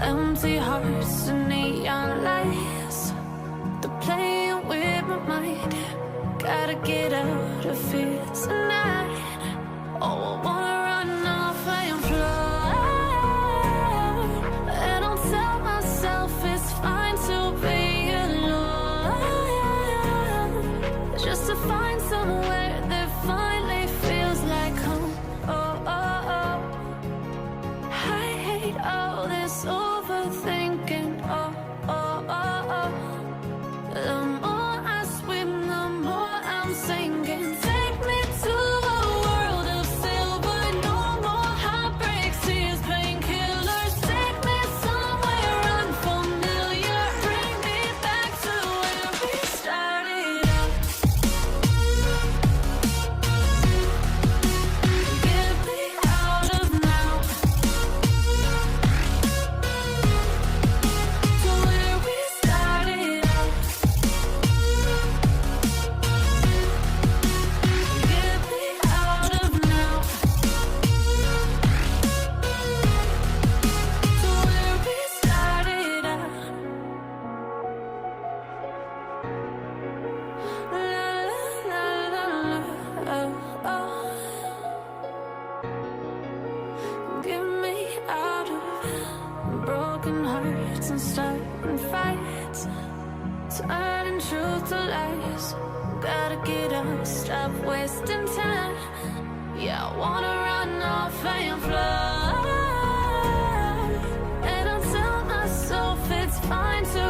Empty hearts and neon lights, they're playing with my mind. Gotta get out of here tonight. Oh, I wanna run off and fly. And I'll tell myself it's fine to be alone, just to find somewhere that finally feels like home. Oh, oh, oh. I hate all this overthinking. Oh, oh, oh, oh. The more I swim, the more I'm sinking. Take me to a world of silver. No more heartbreaks, tears, painkillers. Take me somewhere unfamiliar. Bring me back to where we started out. Get me out of now, to where we started out. Get me out of now, to where we started out. La la la la, oh, oh. Get me out of broken hearts and starting fights, turning truth to lies. Gotta get up, stop wasting time. Yeah, I wanna run off and fly. And I'll tell myself it's fine to